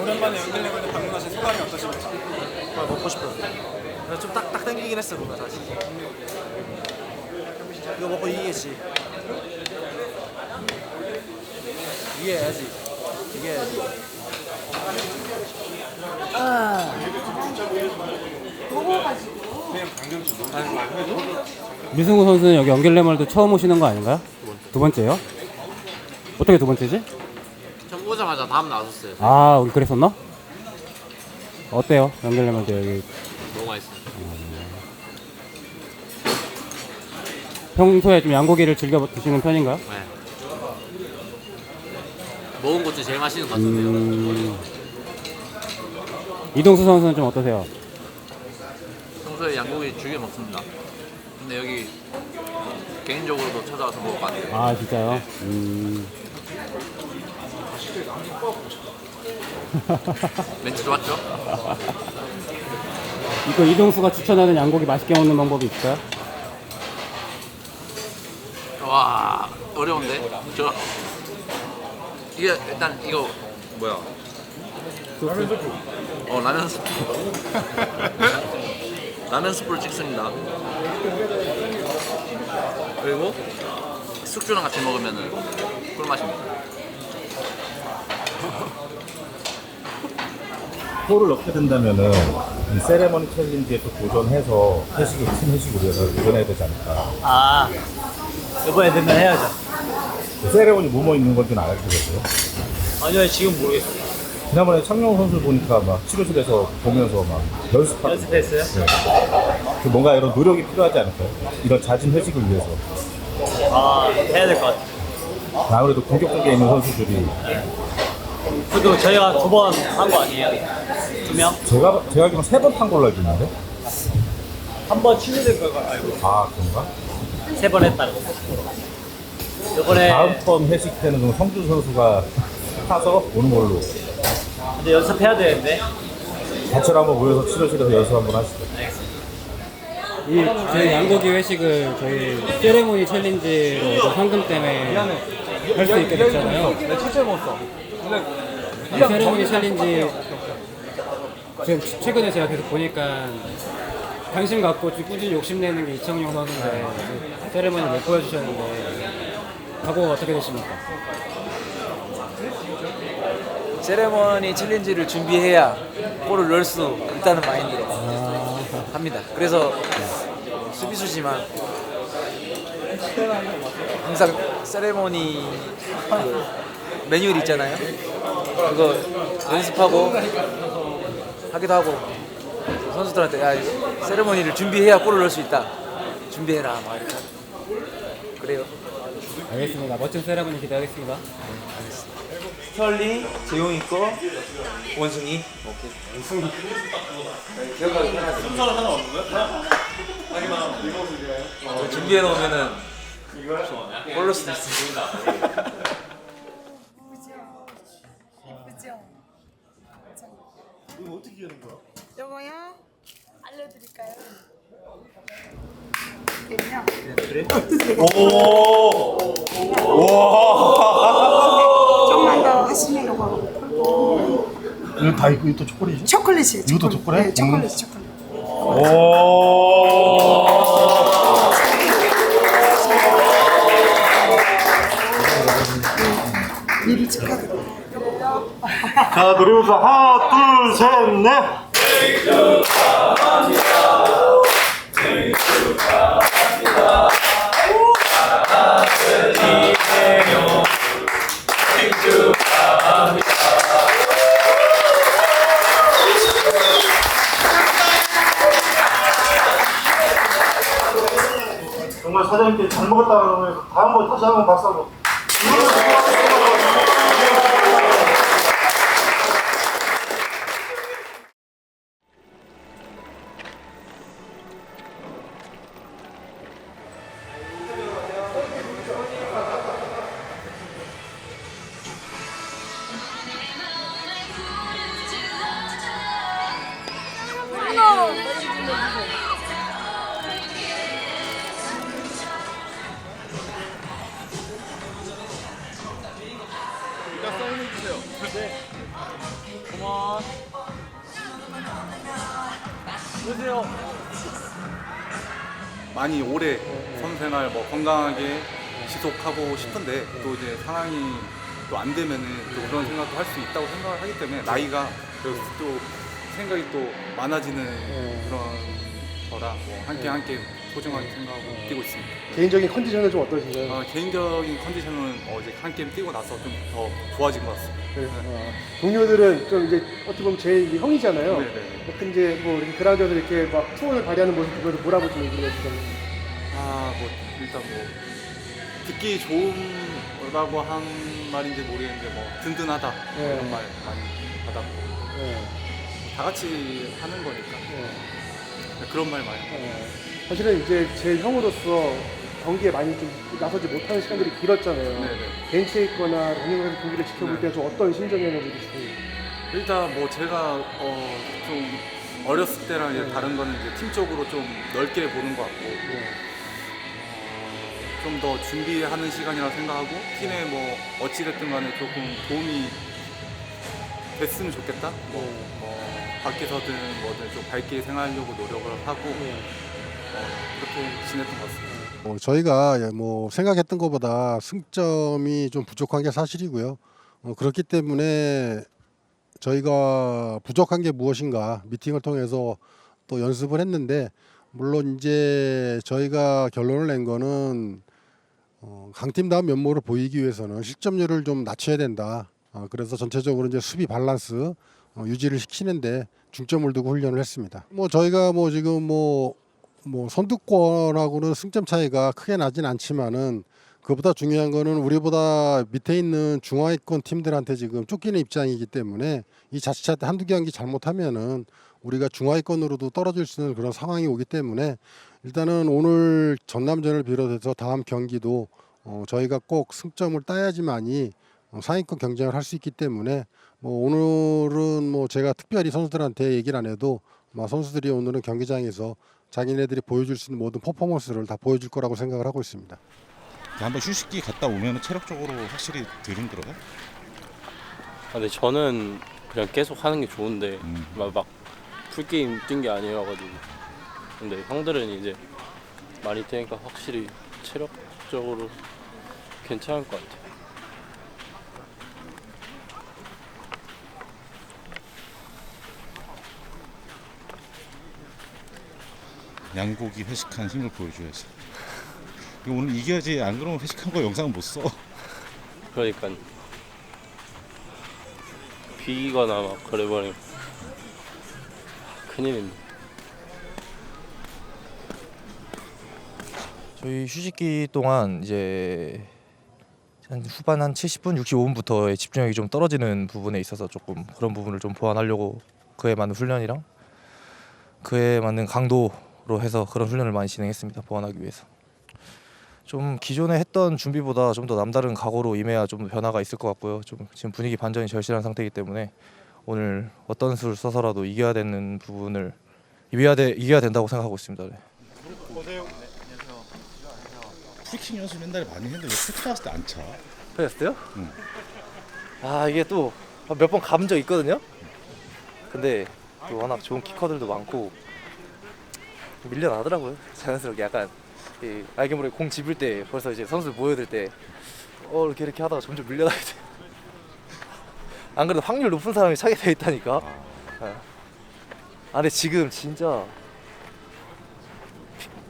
오랜만에 연결레벨에 방문하신 소감이 어떠십니까? 아, 먹고 싶어요. 좀 딱 땡기긴 했어 뭔가 사실. 이거 먹고 이기겠지. 이겨야지. 이겨야지. 미승우 선수는 여기 연결레멀도 처음 오시는 거 아닌가요? 두 번째요? 어떻게 두 번째지? 처음 오자마자 다음 나왔었어요. 아, 우리 그랬었나? 어때요? 연결레멀도 여기 너무 맛있어요. 평소에 좀 양고기를 즐겨 드시는 편인가요? 네. 먹은 것도 제일 맛있는 것 같은데요. 이동수 선수는 좀 어떠세요? 평소에 양고기 즐겨 먹습니다. 근데 여기 개인적으로도 찾아와서 먹을 것 같아요. 아, 진짜요? 멘트 좋았죠? 이거 이동수가 추천하는 양고기 맛있게 먹는 방법이 있을까요? 와 어려운데? 저 이게 일단 이거 뭐야? 라면 스프. 라면 스프. 라면 스프를 찍습니다. 그리고 숙주랑 같이 먹으면은 꿀맛입니다. 골을 넣게 된다면은 이 세레머니 챌린지에 또 도전해서 회식을 팀 회식으로 해서 도전해야 되지 않을까. 아 이번에 되면 해야죠. 세레머니 뭐뭐 있는 건지 알아야 되겠어요. 아니요 지금 모르겠어요. 지난번에 창녕 선수 보니까 막 치료실에서 보면서 막 연습하고 연습했어요? 네. 그 뭔가 이런 노력이 필요하지 않을까요? 이런 잦은 회식을 위해서. 아 해야 될 것 같아요. 아무래도 공격적에 있는 선수들이 그래도 저희가 2번 한 거 아니에요? 2명? 제가 알기로는 3번 탄 걸로 알고 있는데. 한 번 치료된 걸 알고 아 그런가? 3번 했다는 거. 이번에 다음 번 회식 때는 그럼 성준 선수가 타서 오는 걸로. 근데 연습해야 되는데. 같이 한번 모여서 치료실에서 연습 한번 하시죠. 이 저희 양고기 회식을 저희 세레모니 챌린지로 상금 때문에 할 수 있게 됐잖아요. 내 첫째 먹었어. 이 세레모니 챌린지 지금 최근에 제가 계속 보니까 관심 갖고 좀 꾸준히 욕심내는 게 이청용 선수인데 세레모니 못 보여주셨는데 각오가 어떻게 되십니까? 세레머니 챌린지를 준비해야 골을 넣을 수 있다는 마인드로 합니다. 그래서 수비수지만 항상 세레머니 그 매뉴얼 있잖아요. 그거 연습하고 하기도 하고 선수들한테 야 세레머니를 준비해야 골을 넣을 수 있다. 준비해라 막 이렇게 그래요. 알겠습니다. 멋진 세레모니 기대하겠습니다. 스털링, 재용이 거, 원숭이. 오케이. 원숭이. 기억하기 편하지. 순서는 상관없는 거야? 준비해 놓으면은 골로 수도 있습니다. 이거 어떻게 하는 거야? 요거요? 알려드릴까요? 그냥 조금만 더 하시면 요거 이거 다 이거 또 초콜릿이죠? 초콜릿이에요. 이것도 초콜릿? 네, 초콜릿, 초콜릿. 오. 미리 축하드려요. 자, 노래부터 하나, 둘, 셋, 넷. 정말 사장님께 잘 먹었다 그러면 다음번 다시 한번 박수 한번. 많이 오래 선생활 뭐 건강하게 지속하고 싶은데 또 이제 상황이 또 안 되면은 또 그런 생각도 할 수 있다고 생각을 하기 때문에 나이가 그래서 또 생각이 또 많아지는 그런 거라 뭐 함께 소중하게 생각하고 뛰고 있습니다. 개인적인 컨디션은 좀 어떠신가요? 개인적인 컨디션은 어제 한 게임 뛰고 나서 좀 더 좋아진 것 같습니다. 네. 동료들은 좀 이제 어떻게 보면 제일 형이잖아요. 네네. 근데 뭐 이렇게 그라운드에서 이렇게 막 투혼을 발휘하는 모습 보면서 뭐라고 좀 얘기를 해주셨나요? 뭐 일단 뭐 듣기 좋은라고 한 말인지 모르겠는데 뭐 든든하다 네. 이런 말 많이 받았고 네. 다 같이 하는 거니까 네. 그런 말 많이 네. 사실은 이제 제 형으로서 경기에 많이 좀 나서지 못하는 시간들이 길었잖아요. 네네. 벤치에 있거나 러닝에서 경기를 지켜볼 네. 때는 좀 어떤 심정이었는지 좀. 일단 뭐 제가 좀 어렸을 때랑 이제 다른 거는 이제 팀적으로 좀 넓게 보는 것 같고 좀 더 준비하는 시간이라고 생각하고 팀에 뭐 어찌됐든 간에 조금 도움이 됐으면 좋겠다. 뭐 밖에서든 뭐든 좀 밝게 생활하려고 노력을 하고 그렇게 지냈던 것 같습니다. 저희가 뭐 생각했던 것보다 승점이 좀 부족한 게 사실이고요. 그렇기 때문에 저희가 부족한 게 무엇인가 미팅을 통해서 또 연습을 했는데 물론 이제 저희가 결론을 낸 거는 강팀다운 면모를 보이기 위해서는 실점률을 좀 낮춰야 된다. 그래서 전체적으로 이제 수비 밸런스 유지를 시키는데 중점을 두고 훈련을 했습니다. 뭐 저희가 뭐 지금 뭐 선두권하고는 승점 차이가 크게 나진 않지만은 그보다 중요한 거는 우리보다 밑에 있는 중하위권 팀들한테 지금 쫓기는 입장이기 때문에 이 자칫 한두 경기 잘못하면은 우리가 중하위권으로도 떨어질 수 있는 그런 상황이 오기 때문에 일단은 오늘 전남전을 비롯해서 다음 경기도 저희가 꼭 승점을 따야지만이 상위권 경쟁을 할 수 있기 때문에 뭐 오늘은 뭐 제가 특별히 선수들한테 얘기를 안 해도 선수들이 오늘은 경기장에서 자기네들이 보여줄 수 있는 모든 퍼포먼스를 다 보여줄 거라고 생각을 하고 있습니다. 한번 휴식기 갔다 오면 체력적으로 확실히 덜 힘들어요? 근데 저는 그냥 계속 하는 게 좋은데 막 풀게임 뛴 게 아니어가지고 근데 형들은 이제 많이 뛰니까 확실히 체력적으로 괜찮을 것 같아요. 양고기 회식한 힘을 보여줘야지. 오늘 이겨야지. 안 그러면 회식한 거 영상은 못 써. 그러니까 비기거나 막 그래버리면 큰일입니다. 저희 휴식기 동안 이제 한 후반 한 70분, 65분부터의 집중력이 좀 떨어지는 부분에 있어서 조금 그런 부분을 좀 보완하려고 그에 맞는 훈련이랑 그에 맞는 강도로 해서 그런 훈련을 많이 진행했습니다. 보완하기 위해서. 좀 기존에 했던 준비보다 좀 더 남다른 각오로 임해야 좀 변화가 있을 것 같고요. 좀 지금 분위기 반전이 절실한 상태이기 때문에 오늘 어떤 수를 써서라도 이겨야 되는 부분을 이겨야 된다고 생각하고 있습니다. 네. 프리킥 연습 옛날에 많이 했는데 왜 프리킥 나왔을 때 안 차? 그랬어요? 이게 또 몇 번 가본 적 있거든요. 근데 또 워낙 좋은 키커들도 많고 밀려나더라고요. 자연스럽게 약간 알게 모르게 공 집을 때 벌써 이제 선수 모여들 때 이렇게 하다가 점점 밀려나게 돼. 안 그래도 확률 높은 사람이 차게 돼 있다니까. 근데 지금 진짜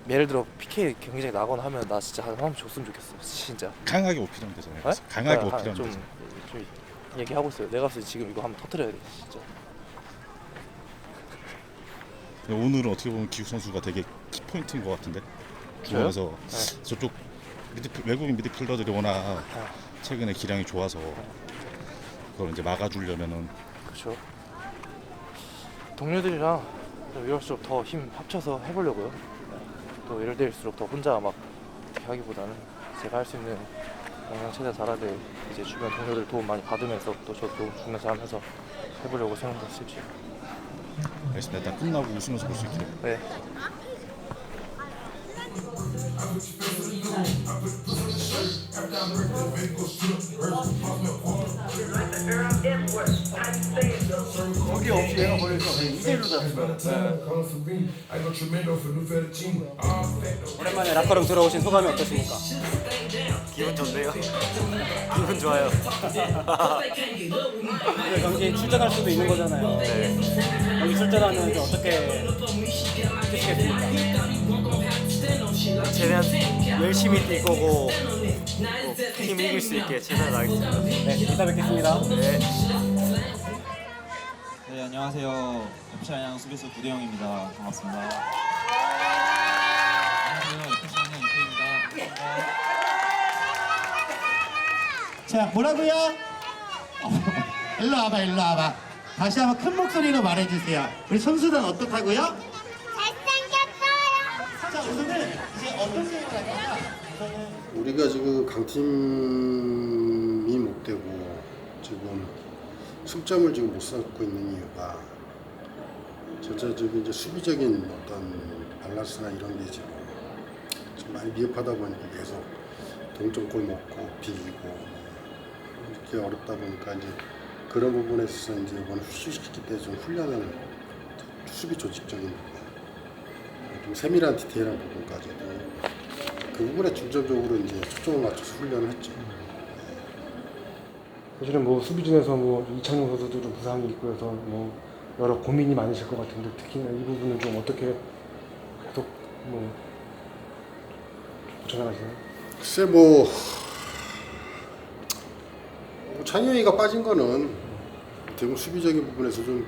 예를 들어 PK 경기장에 나거나 하면 나 진짜 한 번 줬으면 좋겠어. 진짜. 강하게 어필하면 되잖아요. 네? 강하게 네, 어필하면 좀, 되잖아요. 좀 얘기하고 있어요. 내가 봤을 때 지금 이거 한번 터뜨려야 돼 진짜. 오늘은 어떻게 보면 기욱 선수가 되게 키포인트인 것 같은데 중앙에서 저쪽 외국인 미드필더들이 워낙 최근에 기량이 좋아서 그걸 이제 막아주려면은 그렇죠. 동료들이랑 좀 이럴수록 더 힘 합쳐서 해보려고요. 또 이럴 때일수록 더 혼자 막 이렇게 하기보다는 제가 할 수 있는 영향 최대한 잘하되 이제 주변 동료들 도움 많이 받으면서 또 저도 중간에서 하면서 해보려고 생각했을지. 알겠습니다. 일단 끝나고 웃으면서 볼 수 있게. 네. 거기 없이 얘가 벌써 2대1로 잡았어요. 오랜만에 라커룸 들어오신 소감이 어떠십니까? 기분 좋네요. 기분 좋아요. 오늘 경기 출전할 수도 있는 거잖아요. 네. 여기 출전하면 좀 어떻게 하시겠습니까? 최대한 열심히 뛸 거고 팀 이길 수 있게 최선을 다하겠습니다. 네, 이따 뵙겠습니다. 네. 네, 안녕하세요. FC 안양 수비수 구대영입니다. 반갑습니다. 안녕하세요. FC 안양 이태입니다. 자, 뭐라고요? 일로 와봐, 일로 와봐. 다시 한번 큰 목소리로 말해주세요. 우리 선수단 어떻다고요? 잘생겼어요. 자, 우선은 이제 어떤 게임을 할 거냐? 우리가 지금 강팀이 못 되고 지금 승점을 지금 못 쌓고 있는 이유가 전체적인 이제 수비적인 어떤 밸런스나 이런 게 지금 좀 많이 미흡하다 보니까 계속 동점골 먹고 비기고 이렇게 어렵다 보니까 이제 그런 부분에 있어서 이제 이번 휴식시킬 때 좀 훈련을 수비 조직적인 부분, 좀 세밀한 디테일한 부분까지도 그 부분에 중점적으로 이제 초점을 맞춰서 훈련을 했죠. 사실은 뭐 수비진에서 뭐 이창용 선수도 좀 부상이 있고 해서 뭐 여러 고민이 많으실 것 같은데 특히나 이 부분은 좀 어떻게 계속 뭐 고쳐나가시나요? 글쎄 뭐 찬용이가 빠진 거는 대부분 수비적인 부분에서 좀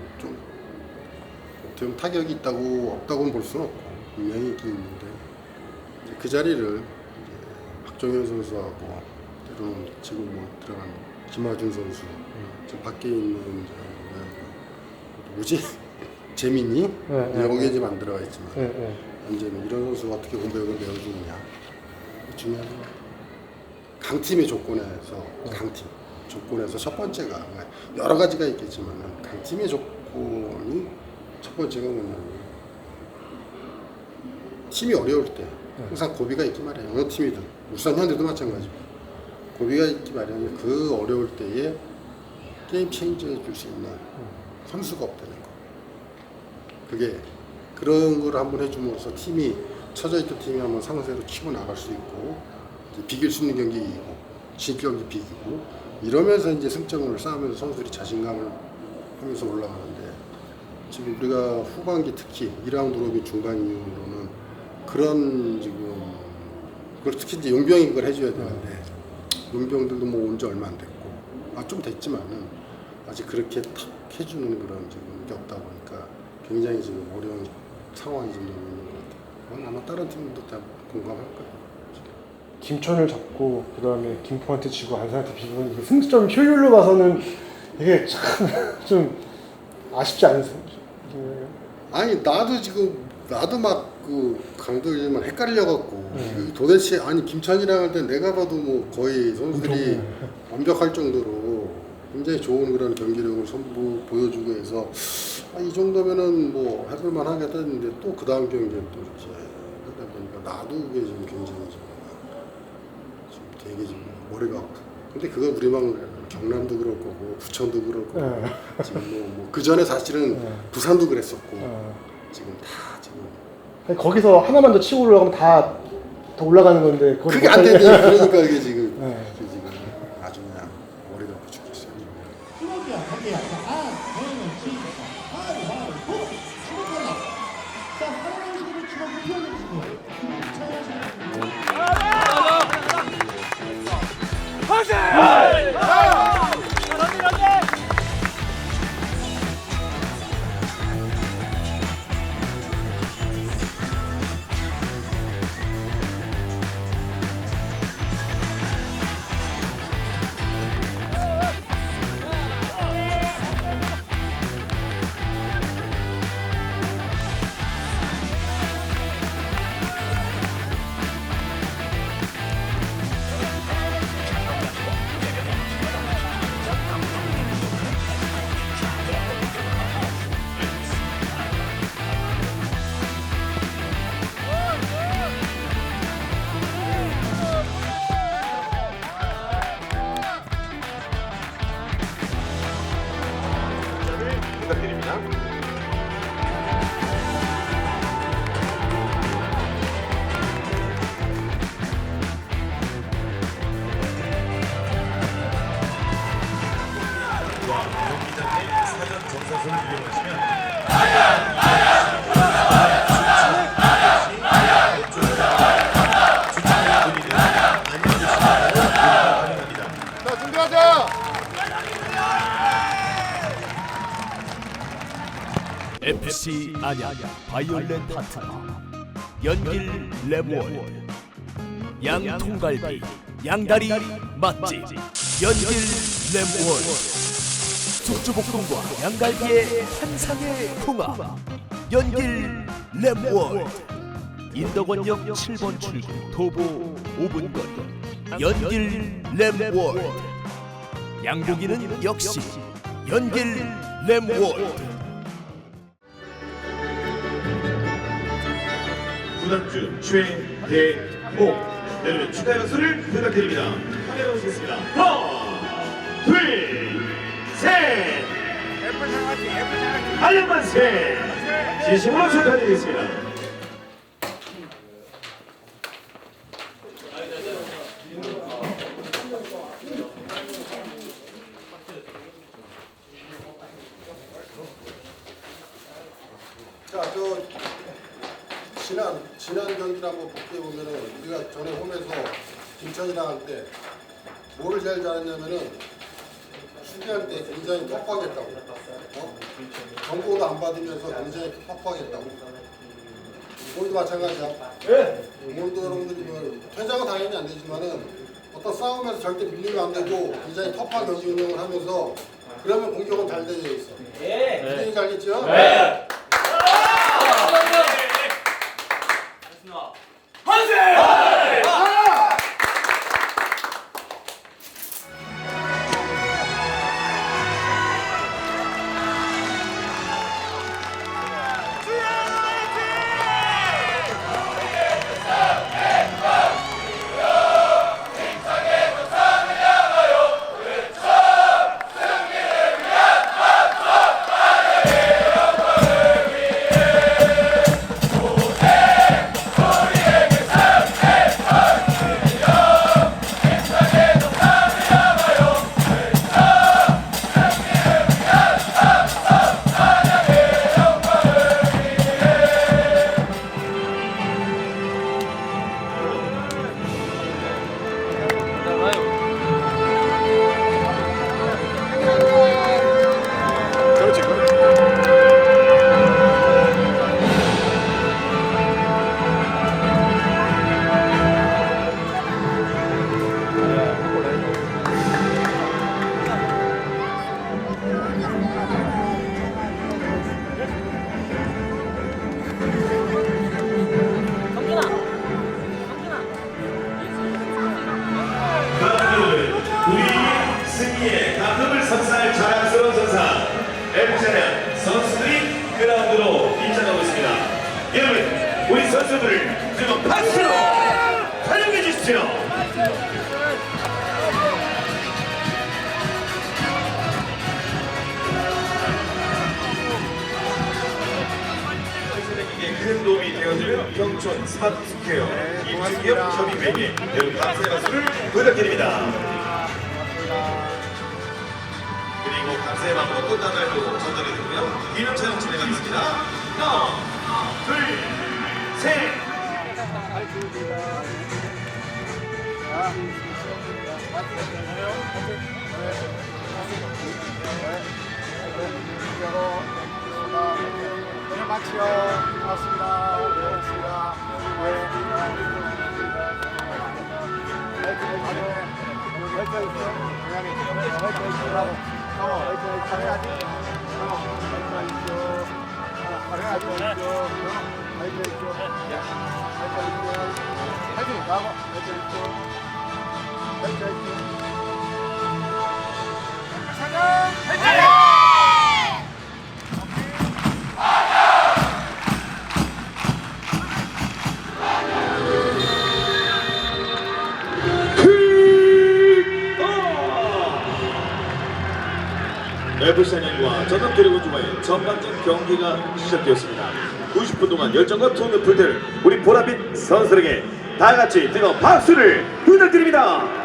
대부분 타격이 있다고 없다고는 볼 수는 없고 분명히 있긴 있는데 이제 그 자리를 이제 박정현 선수하고 때로는 지금 뭐 들어간 김하준 선수 지금 밖에 있는 뭐지 재민이 여기에 지금 안 들어가 있지만 이제는 이런 선수가 어떻게 공백을 메워주느냐 중요한 강팀의 조건에서 강팀 조건에서 첫 번째가 여러 가지가 있겠지만 강팀의 조건이 첫 번째가 뭐냐면 팀이 어려울 때 항상 고비가 있기 마련이에요. 어느 팀이든 울산 현대도 마찬가지고 고비가 있기 마련이에요. 그 어려울 때에 게임 체인지해 줄 수 있는 선수가 없다는 거. 그게 그런 걸 한번 해줌으로써 팀이 처져 있던 팀이 한번 상세로 치고 나갈 수 있고 이제 비길 수 있는 경기 이기고 질 경기 비기고 이러면서 이제 승점을 쌓으면서 선수들이 자신감을 하면서 올라가는데 지금 우리가 후반기 특히 2라운드 로빈 중반 이후로는 그런 지금 그걸 특히 이제 용병이 그걸 해줘야 되는데 용병들도 뭐 온 지 얼마 안 됐고 좀 됐지만은 아직 그렇게 탁 해주는 그런 지금 게 없다 보니까 굉장히 지금 어려운 상황이 좀 있는 것 같아요. 그건 아마 다른 팀들도 다 공감할 거예요. 김천을 잡고 그 다음에 김포한테 지고 안산한테 비기는 이게 승점 효율로 봐서는 이게 참 좀 아쉽지 않으세요? 아니 나도 막 그 강도지만 헷갈려갖고 도대체 아니 김천이랑 할 때 내가 봐도 뭐 거의 선수들이 완벽할 정도로 굉장히 좋은 그런 경기력을 보여주고 해서 이 정도면은 뭐 해볼만 하겠다 했는데 또 그 다음 경기는 또 이렇게 하다 보니까 나도 그게 지금 굉장히 지금 되게 지금 머리가 아파. 근데 그거 우리만 경남도 그럴 거고 부천도 그럴 거고 지금 뭐 그 전에 사실은 부산도 그랬었고 지금 다 지금 아니, 거기서 하나만 더 치고 올라가면 다 올라가는 건데 그게 안 되니 그러니까 이게 지금 지금 아주 그냥 머리가 아파 죽겠어요. 자, 준비하자. FC 안양 바이올렛 파트너 연길 랩월 양통갈비 양다리 맛집 연길 랩월 숙주볶음과 양갈비의 환상의 궁합 연길 랩월 인덕원역 7번 출구 도보 5분 거리 연길 랩월 양고기는 역시 연길 랩월 구단주 최대호 여러분 축하 연수를 부탁드립니다. 카메라 오시겠습니다. 하나 둘셋 한량만세 진심으로 축하드리겠습니다. 자, 지난 경기를 한번 복귀해 보면은 우리가 전에 홈에서 김천이랑 할 때 뭐를 제일 잘했냐면은 수비할 때 굉장히 퍽퍽했다고. 경고도 안 받으면서 굉장히 퍽퍽했다고. 오늘도 마찬가지야. 오늘도 여러분들이 뭐 퇴장은 당연히 안 되지만은 어떤 싸움에서 절대 밀리면 안 되고 굉장히 터프한 경기 운영을 하면서 그러면 공격은 잘 되어 있어. 굉장히 잘했죠? 네. 우리 선수들을 지금 박수로 환영해 주십시오. 선생님께 큰 도움이 되어주는 경촌 스마트스퀘어 입주기업 협의회에 여러분 감사의 박수를 부탁드립니다. 그리고 감사의 마음으로 꽃다발도 전달해드리고요. 기념 촬영 진행하겠습니다. 하나, 둘, 셋. 오늘 마치요. 고맙습니다. 고맙습니다. FC 안양과 전남 드래곤즈와의 전반전 경기가 시작되었습니다. 90분 동안 열정과 투혼을 불태울 우리 보라빛 선수들에게 다 같이 뜨거운 박수를 부탁드립니다.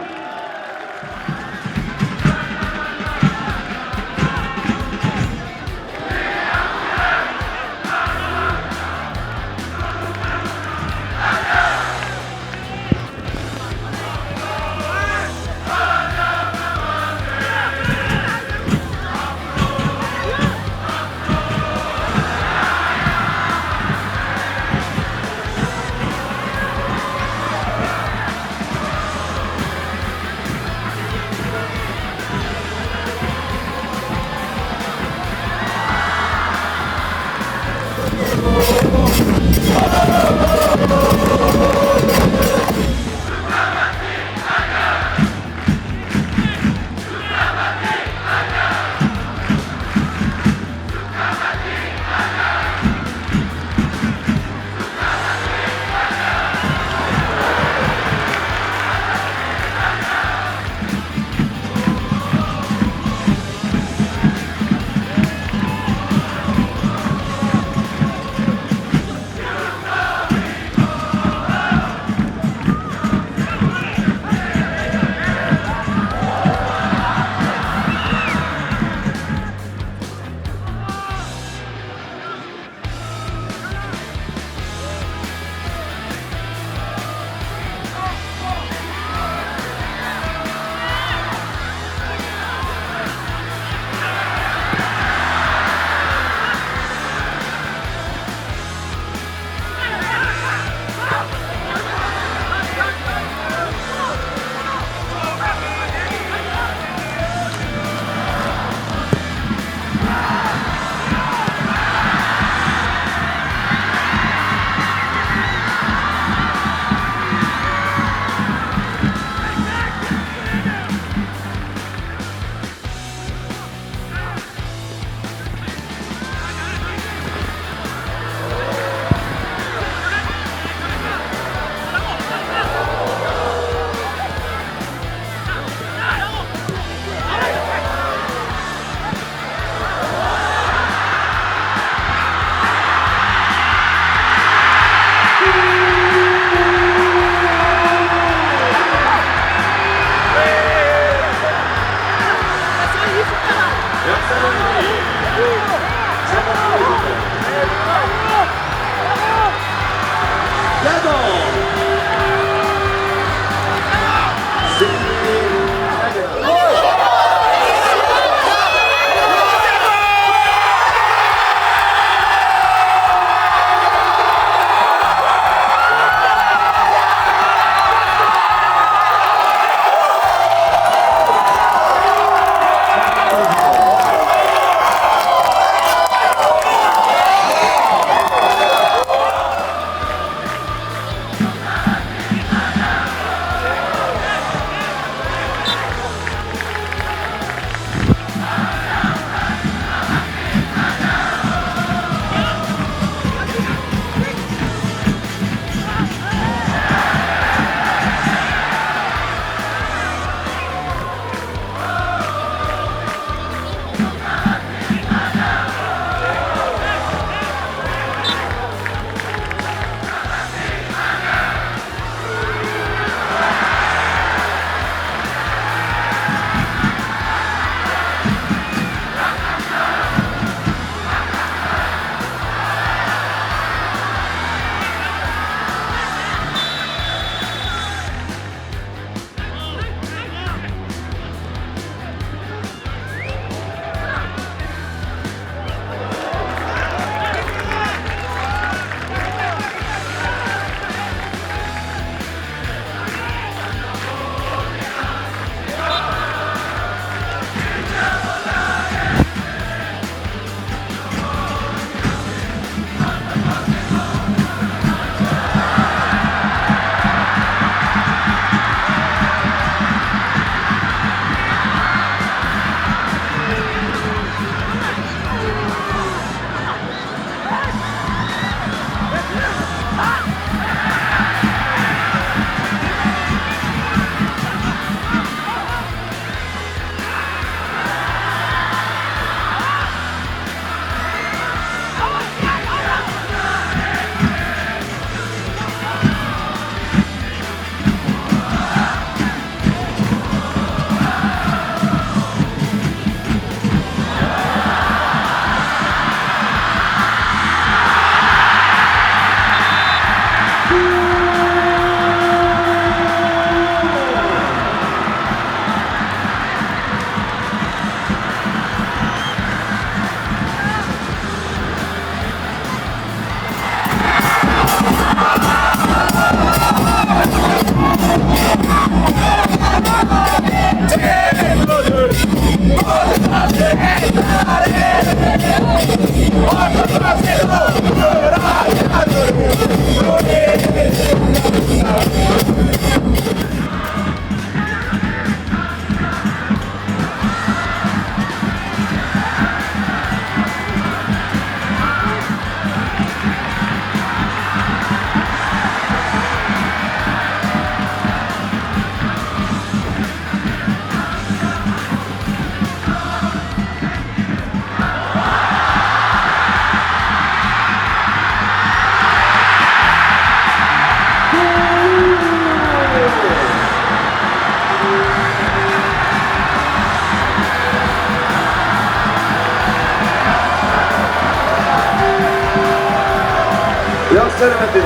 역사를 만드는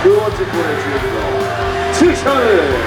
두 번째 골을 주인공 최찬을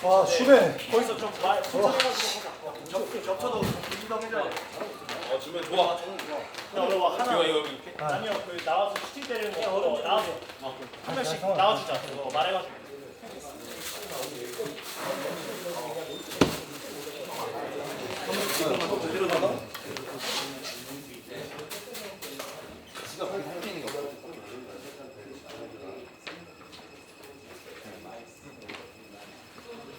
아, 슈베. 거기서 좀 말, 겹쳐도 인정해줘야 돼. 주면 좋아. 그럼 하나. 아니요, 그 나와서 슈팅 때리는 거 나와서 한 명씩 나와주자. 그거 말해가지고.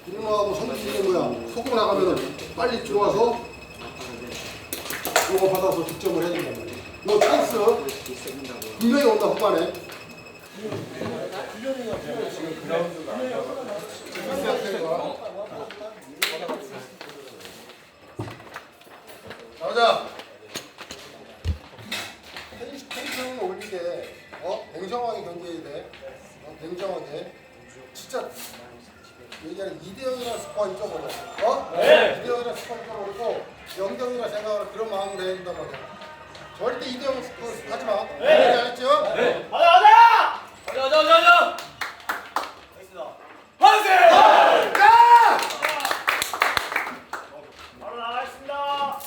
드리머하고 선수는 뭐야? 속고 나가면 빨리 들어와서 이거 받아서 득점을 해야 된단 말이야. 이거 찬스 분명히 온다 후반에. 나오자. 텐션을 올리게 냉정하게 경기해야 돼. 냉정하게. 진짜 얘기하는 2대0이라는 스코어 잊어버려. 네. 2대0이라는 스코어 잊어버리고 0대0이라 생각하는 그런 마음으로 해야 된단 말이야. 절대 2대0 스코어 하지 마. 네. 알았죠? 네. 가자! 만세! 가! 바로 나가겠습니다.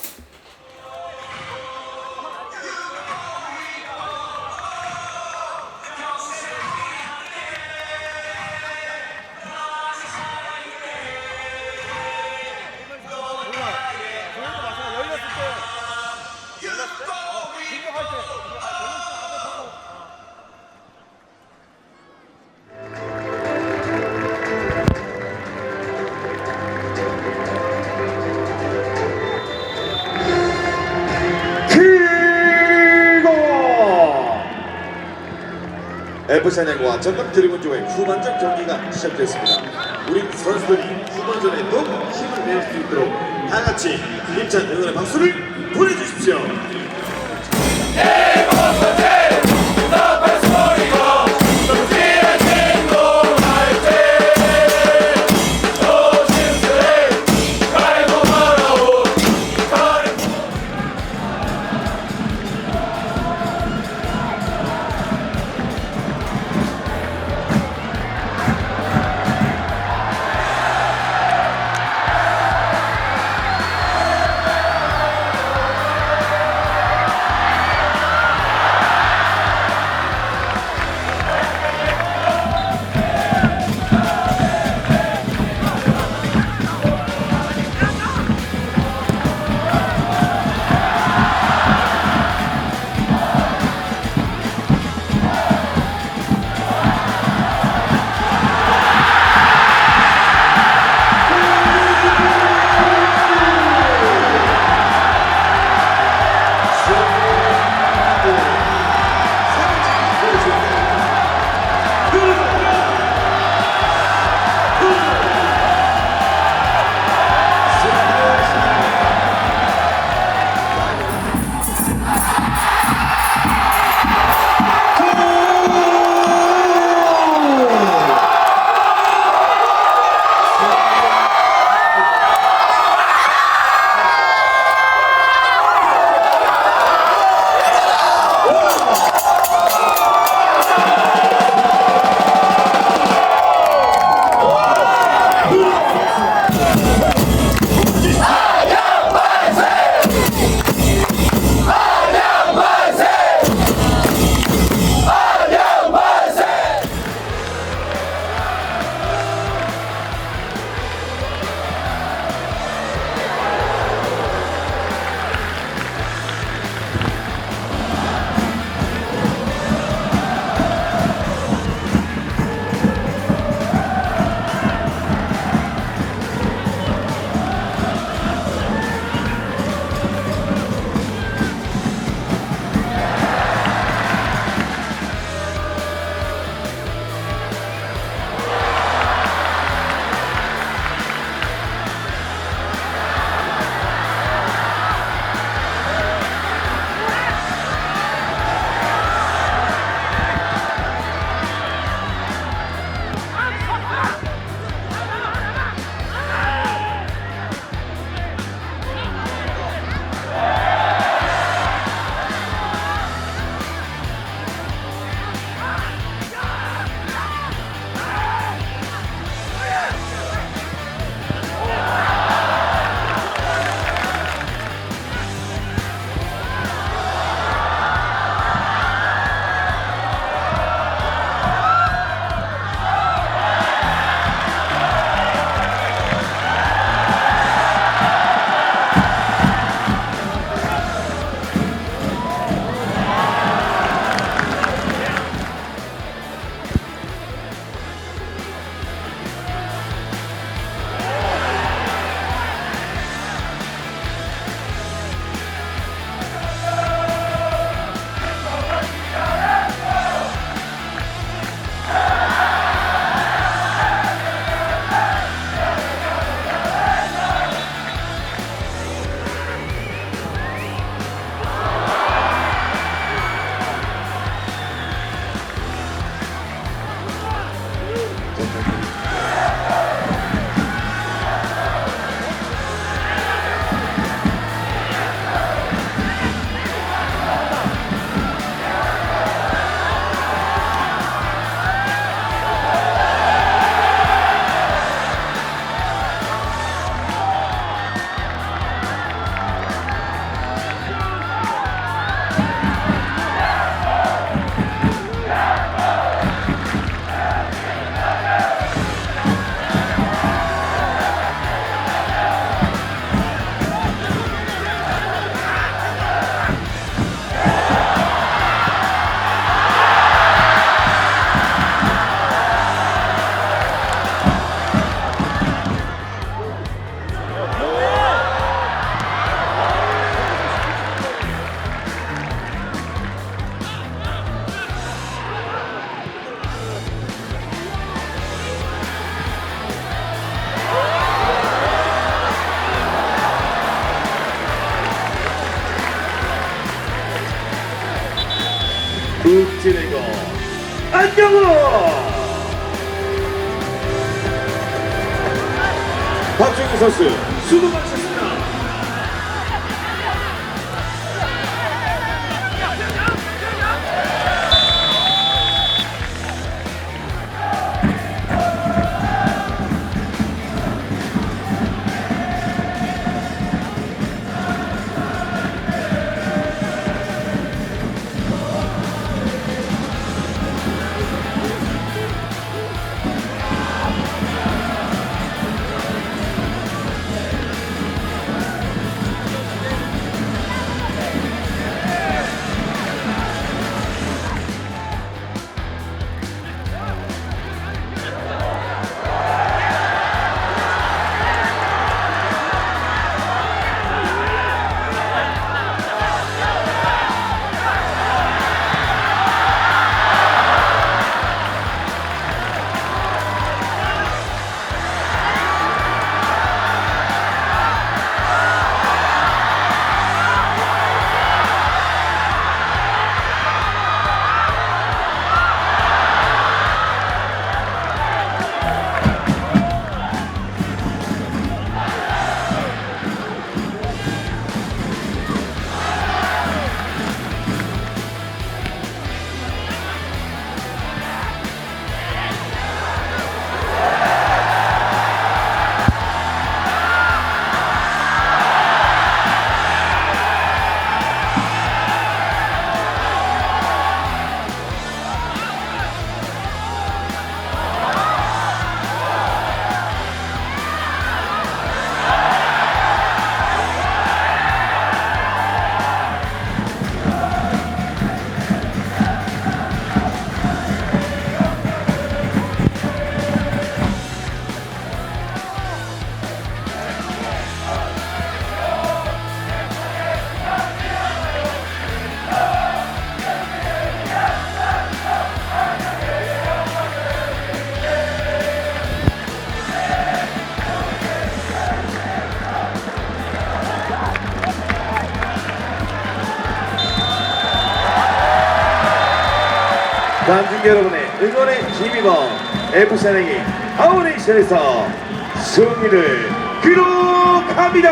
FC안양과 전남 드래곤즈와의 후반전 경기가 시작됐습니다. 우리 선수들이 후반전에 더 힘을 낼 수 있도록 다 같이 힘찬 응원의 박수를 보내주십시오. 안경호. 박준규 선수 수고 많으셨습니다. 관중 여러분의 응원에 힘입어 FC은행이 파워네이션에서 승리를 기록합니다.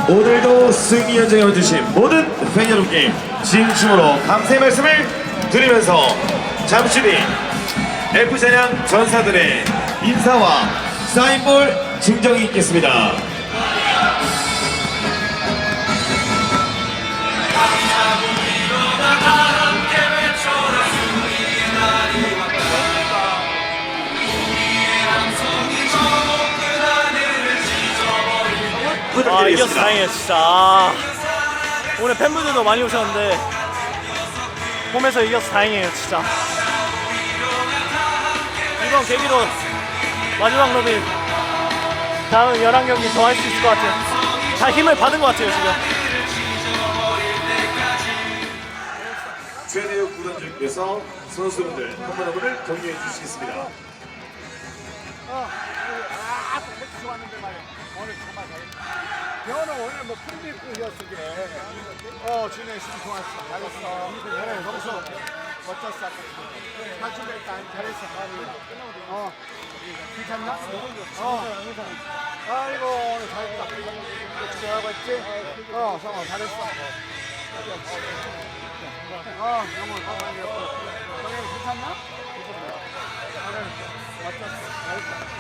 오늘도 승리 현장에 와주신 모든 팬 여러분께 진심으로 감사의 말씀을 드리면서 잠시 뒤 FC은행 전사들의 인사와 사인볼 증정이 있겠습니다. 아, 이겨서 다행이에요 진짜. 아, 오늘 팬분들도 많이 오셨는데 홈에서 이겨서 다행이에요 진짜. 이번 계기로 마지막 로빈 다음 11경기 더 할 수 있을 것 같아요. 다 힘을 받은 것 같아요 지금. 최대혁 구단주님께서 선수분들 홈런을 격려해 주시겠습니다. 병원은 오늘 뭐 프리미엄이었으게 준영이 진짜 좋았어. 잘했어. 그래, 너무 멋졌어. 맞춤했다. 잘했어. 괜찮나? 아이고, 오늘 잘했다. 집중하고 했지? 성호 잘했어. 영호 건강이었고. 건강이 괜찮나? 멋졌어. 잘했다.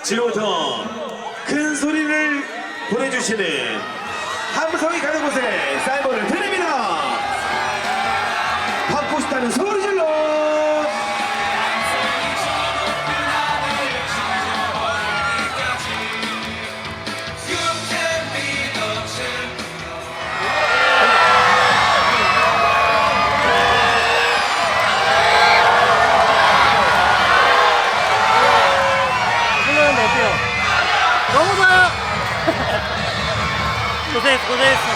지금부터 큰 소리를 보내주시는 함성이 가는 곳에 사인볼을 드립니다. 받고 싶다는 소리 질러. 너무 좋아요. 고생했어.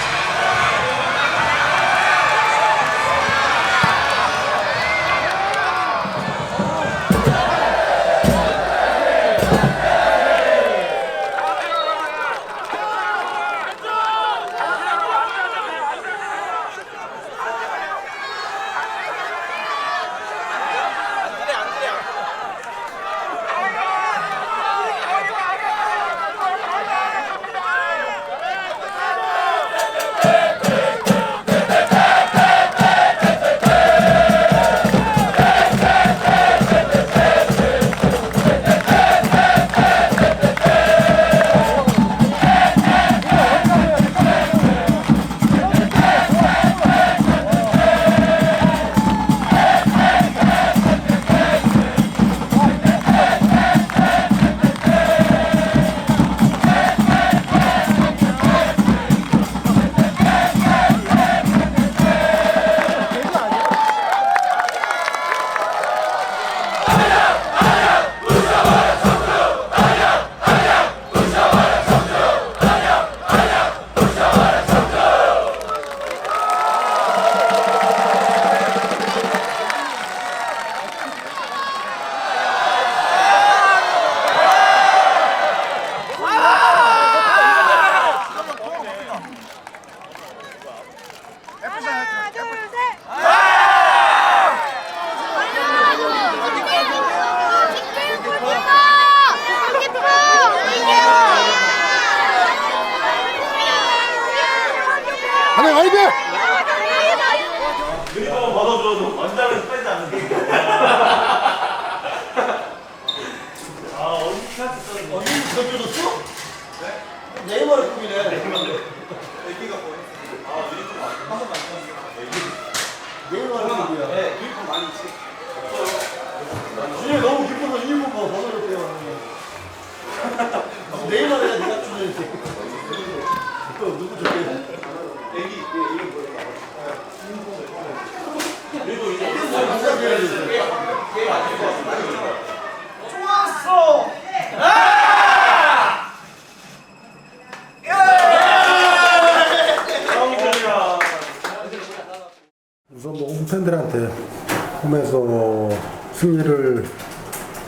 홈에서 승리를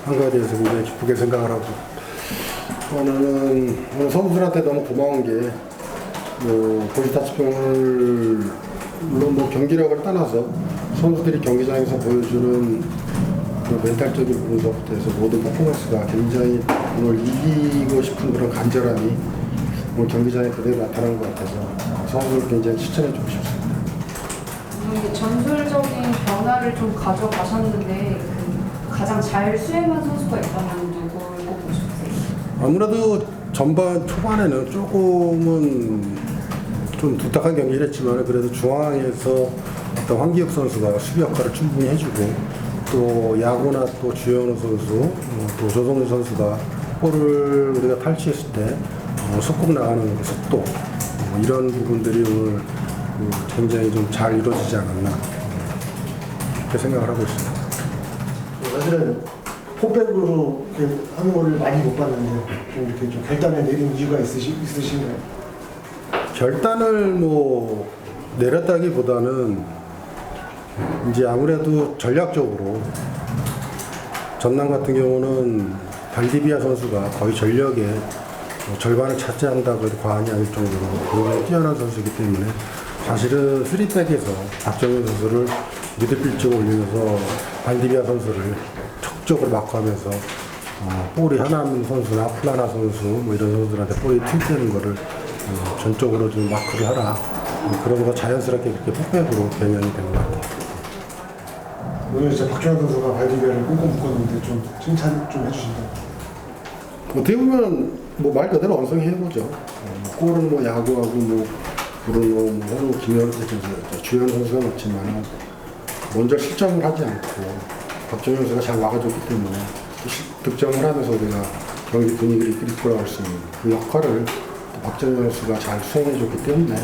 한 거에 대해서 굉장히 기쁘게 생각을 하고 오늘 선수들한테 너무 고마운 게 보리타치병을 물론 경기력을 떠나서 선수들이 경기장에서 보여주는 그 멘탈적인 부분부터 해서 모든 퍼포먼스가 굉장히 오늘 이기고 싶은 그런 간절함이 오늘 경기장에 그대로 나타난 것 같아서 선수를 굉장히 추천해주고 싶습니다. 전술적인 변화를 좀 가져가셨는데 가장 잘 수행한 선수가 있다면 누굴 꼽고 싶으세요? 아무래도 전반 초반에는 조금은 좀 두탁한 경기를 했지만 그래도 중앙에서 어떤 황기욱 선수가 수비 역할을 충분히 해주고 또 야구나 또 주현우 선수 또 조성준 선수가 볼을 우리가 탈취했을 때 속공 나가는 속도 이런 부분들이 오늘 굉장히 좀 잘 이루어지지 않았나 그렇게 생각을 하고 있습니다. 사실은 포백으로 하는 거를 많이 못 봤는데 좀 이렇게 좀 결단을 내린 이유가 있으신가요? 결단을 내렸다기보다는 이제 아무래도 전략적으로 전남 같은 경우는 발디비아 선수가 거의 전력의 절반을 차지한다고 해도 과언이 아닐 정도로 굉장히 뛰어난 선수이기 때문에 사실은 3백에서 박정현 선수를 미드필 쪽에 올리면서 발디비아 선수를 적극적으로 마크하면서 볼이 하나민 선수나 플라나 선수 이런 선수들한테 볼이 튈때는 거를 전적으로 좀 마크를 하라 그런 거 자연스럽게 그렇게 폭백으로 변형이 된 것 같아요. 오늘 진짜 박정현 선수가 발디비아를 꽁꽁 묶었는데 좀 칭찬 좀 해주신다. 어떻게 보면 말 그대로 원성이 해보죠. 골은 야구하고 브루노, 호루, 김현, 주현 선수가 넣지만 먼저 실점을 하지 않고 박정현 선수가 잘 막아줬기 때문에 득점을 하면서 우리가 경기 분위기를 이끌어갈 수 있는 그 역할을 박정현 선수가 잘 수행해줬기 때문에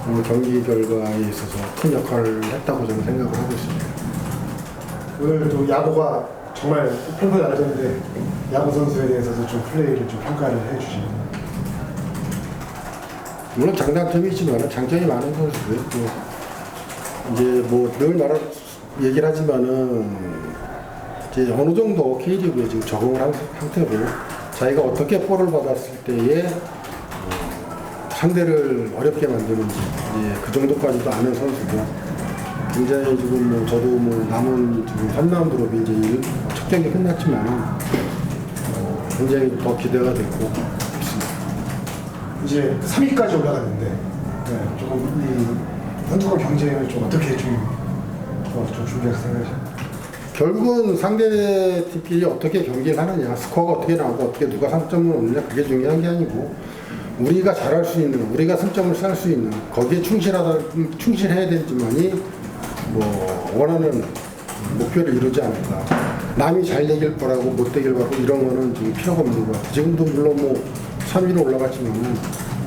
오늘 경기 결과에 있어서 큰 역할을 했다고 저는 생각을 하고 있습니다. 오늘 또 야구가 정말 평소에 알았는데 야구 선수에 대해서도 좀 플레이를 좀 평가를 해주시면. 물론 장단점이 있지만 장점이 많은 선수고요. 또 이제 늘 얘기를 하지만은 이제 어느 정도 K리그에 지금 적응을 한 상태고 자기가 어떻게 볼을 받았을 때에 상대를 어렵게 만드는지 그 정도까지도 아는 선수고 굉장히 지금 저도 남은 지금 3라운드 로비 이제 첫 경기 끝났지만 굉장히 더 기대가 됐고 이제 3위까지 올라갔는데 조금 이 선두권 경쟁을 좀 어떻게 좀 준비해서 생각하십니까? 결국은 상대 팀끼리 어떻게 경기를 하느냐, 스코어가 어떻게 나오고 어떻게 누가 3점을 얻느냐 그게 중요한 게 아니고 우리가 잘할 수 있는, 우리가 승점을 쌓을 수 있는 거기에 충실해야 되지만이 원하는 목표를 이루지 않을까. 남이 잘 되길 바라고 못 되길 바라고 이런 거는 지금 필요가 없는 것 같아요. 지금도 물론 3위로 올라갔지만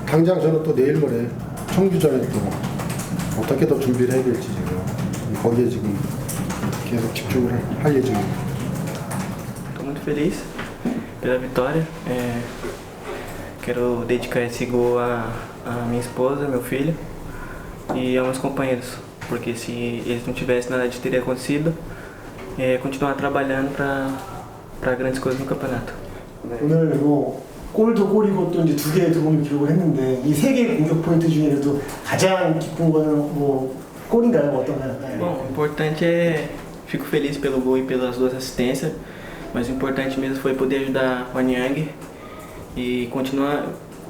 당장 저는 또 내일 모레 청주전에 또 어떻게 더 준비를 해야 될지 지금 거기에 지금 계속 집중을 할 예정입니다. Estou muito feliz pela vitória. Quero dedicar esse gol a minha esposa, meu filho e aos meus companheiros, porque se eles não tivessem nada disso teria acontecido, continuar trabalhando para grandes coisas no campeonato. 오늘 골도 골이고 또 이제 2개의 도움을 기록을 했는데 이 3개의 공격 포인트 중에도 가장 기쁜 거는 골인가요? 어떤가요? Bom, o importante fico feliz pelo gol e pelas 2 assistências, mas o importante mesmo foi poder ajudar o Anyang e continuar.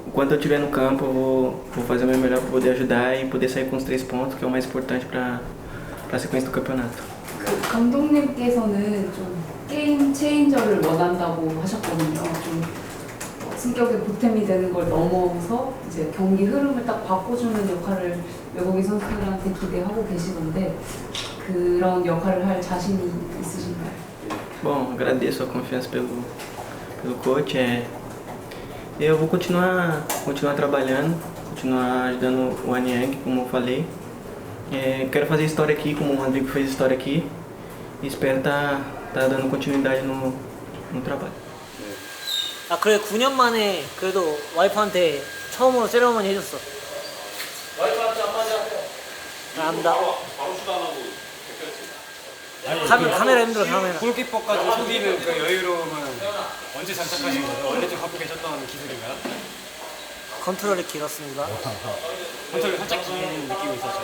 Enquanto eu estiver no campo, eu vou fazer o meu melhor para poder ajudar e poder sair com os 3 pontos, que é o mais importante para a sequência do campeonato. 감독님께서는 좀 게임 체인저를 원한다고 하셨거든요. 좀 승격에 보탬이 되는 걸 넘어서 이제 경기 흐름을 딱 바꿔주는 역할을 외국인 선수들한테 기대하고 계시는데 그런 역할을 할 자신이 있으신가요? Bom, agradeço a confiança pelo coach. Eu vou continuar trabalhando, continuar ajudando o Anyang, como eu falei. Quero fazer história aqui, como o Rodrigo fez história aqui. E espero tá dando continuidade no trabalho. 그래 9년 만에 그래도 와이프한테 처음으로 세레머니 해줬어. 와이프한테 한마디 하고. 감사합니다. 바로 슛 안 하고 카메라 힘들어 카메라. 골키퍼까지 속이는 그 여유로움은 언제 장착하신 거예요? 원래 좀 갖고 계셨던 기술인가요? 컨트롤이 길었습니다. 컨트롤이 살짝 긴 느낌이 있었죠.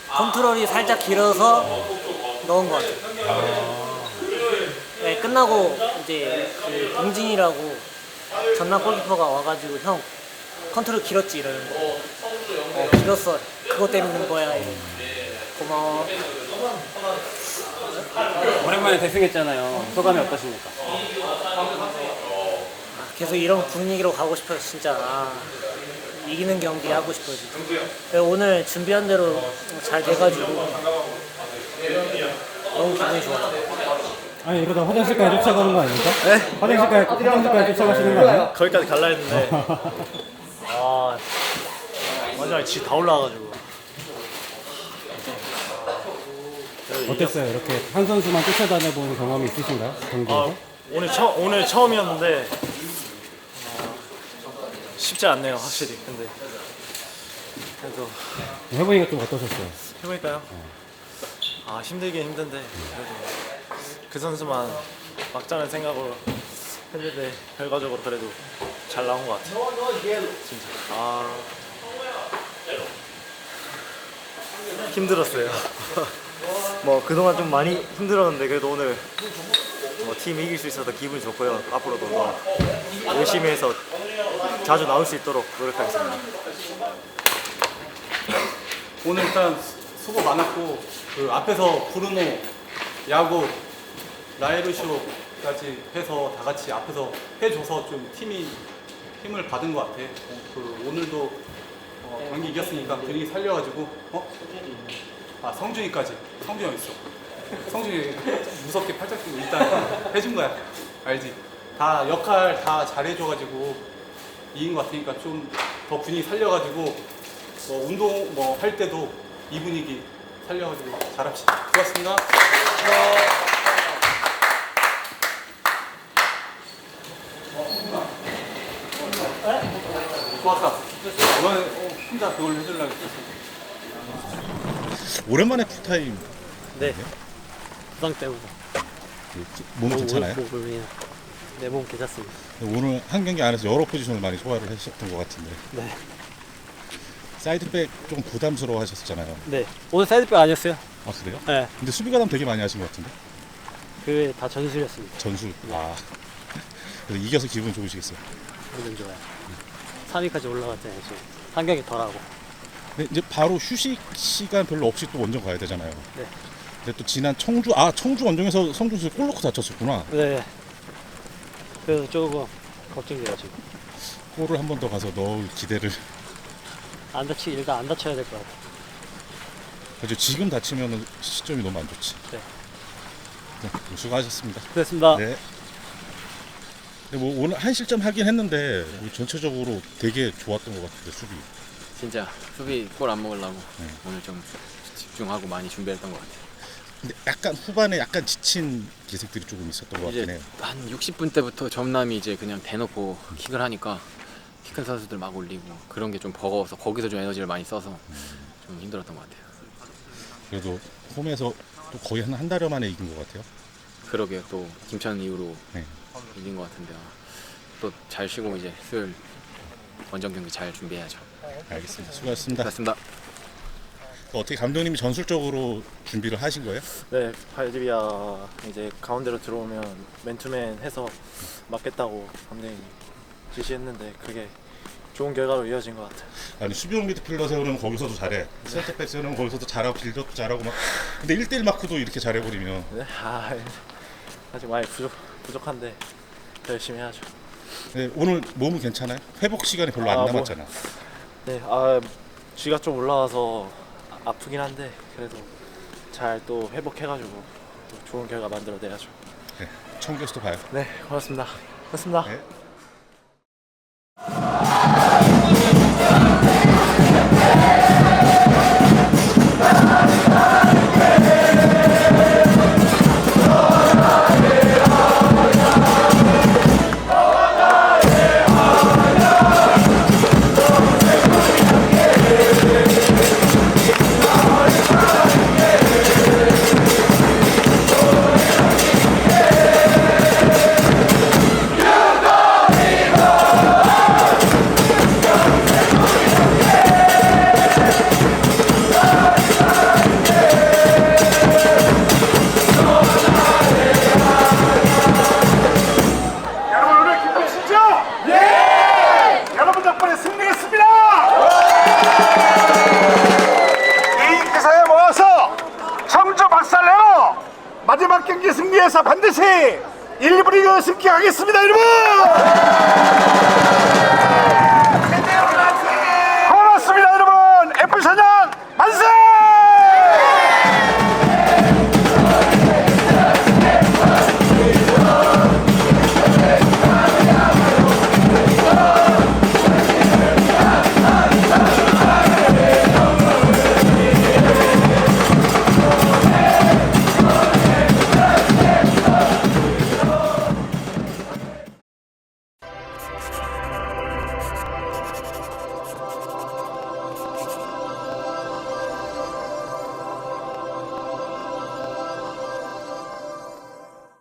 컨트롤이 살짝 길어서 넣은 것 같아요. 네, 끝나고 이제 그 동진이라고 전남 골키퍼가 와가지고 형 컨트롤 길었지 이러는 거. 길었어. 그거 때문인 거야. 고마워. 오랜만에 대승했잖아요. 소감이 어떠십니까? 계속 이런 분위기로 가고 싶어요 진짜. 이기는 경기 하고 싶어요 진짜. 오늘 준비한 대로 잘 돼가지고 너무 기분이 좋아요. 아니 이러다 화장실까지 쫓아가는 거 아닙니까? 네? 화장실까지 쫓아가시는 거 아니에요? 거기까지 갈라 했는데 마지막에 지 다 올라와가지고. 어땠어요? 이렇게 한 선수만 쫓아다녀보는 경험이 있으신가요? 경기에서? 오늘 처음이었는데 쉽지 않네요 확실히. 근데 그래도 해보니까 좀 어떠셨어요? 해보니까요. 힘들긴 힘든데 그래도 그 선수만 막자는 생각으로 했는데 결과적으로 그래도 잘 나온 것 같아요. 진짜. 힘들었어요. 뭐 그동안 좀 많이 힘들었는데 그래도 오늘 뭐 팀 이길 수 있어서 기분이 좋고요. 앞으로도 더 열심히 해서 자주 나올 수 있도록 노력하겠습니다. 오늘 일단 수고 많았고 그 앞에서 브루노, 야구, 라이브쇼까지 해서 다 같이 앞에서 해줘서 좀 팀이 힘을 받은 것 같아. 그 오늘도 경기 이겼으니까 분위기 살려가지고 성준이까지. 성준이 어디 있어? 성준이 무섭게 팔짝 끼고 일단 해준 거야. 알지? 다 역할 다 잘해줘가지고 이긴 것 같으니까 좀 더 분위기 살려가지고 운동 할 때도 이 분위기 살려가지고 잘합시다. 고맙습니다. 좋았다. 이번에 혼자 그걸 해주려고 했어. 오랜만에 풀타임. 네. 부상 때문에. 몸 괜찮아요? 내 몸 괜찮습니다. 오늘 한 경기 안에서 여러 포지션을 많이 소화를 하셨던 것 같은데. 네. 사이드백 좀 부담스러워 하셨잖아요. 네. 오늘 사이드백 아니었어요. 아 그래요? 네. 근데 수비 가담 되게 많이 하신 것 같은데. 그게 다 전술이었습니다. 전술. 그래서 이겨서 기분 좋으시겠어요. 기분 좋아요. 3위까지 올라갔잖아요. 지금 한 경기 덜 하고. 근데 이제 바로 휴식 시간 별로 없이 또 원정 가야 되잖아요. 네. 근데 또 지난 청주 원정에서 성준 선수 골 넣고 다쳤었구나. 네. 그래서 조금 걱정돼요 지금. 골을 한 번 더 가서 넣을 기대를. 일단 안 다쳐야 될 것 같아요. 그렇죠. 지금 다치면 시점이 너무 안 좋지. 네. 네, 수고하셨습니다. 고맙습니다. 네. 근데 뭐 오늘 한 실점 하긴 했는데 전체적으로 되게 좋았던 것 같은데 수비. 진짜 수비 골 안 먹으려고 오늘 좀 집중하고 많이 준비했던 것 같아요. 근데 약간 후반에 약간 지친 기색들이 조금 있었던 것 같긴 해요. 한 60분 때부터 전남이 이제 그냥 대놓고 킥을 하니까 키 큰 선수들 막 올리고 그런 게 좀 버거워서 거기서 좀 에너지를 많이 써서 좀 힘들었던 것 같아요. 그래도 홈에서 또 거의 한 달여 만에 이긴 것 같아요. 그러게요. 또 김천 이후로 이긴 것 같은데요. 또 잘 쉬고 이제 수요일 원정 경기 잘 준비해야죠. 알겠습니다. 수고하셨습니다. 고맙습니다. 어떻게 감독님이 전술적으로 준비를 하신 거예요? 네, 발디비아 이제 가운데로 들어오면 맨투맨 해서 맞겠다고 감독님이 지시했는데 그게 좋은 결과로 이어진 것 같아요. 아니 수비형 미드필더 세우는 거기서도 잘해. 센터백 세우는 거기서도 잘하고 빌드업도 잘하고 막. 근데 1대1 마크도 이렇게 잘해버리면. 네, 아직 많이 부족한데 더 열심히 해야죠. 네, 오늘 몸은 괜찮아요? 회복 시간이 별로 안 남았잖아. 네, 쥐가 좀 올라와서 아프긴 한데 그래도 잘 또 회복해가지고 또 좋은 결과 만들어내야죠. 네, 청주에서도 봐요. 네, 고맙습니다. 고맙습니다. 네. 그릇에 1부 리그 승격하겠습니다, 여러분!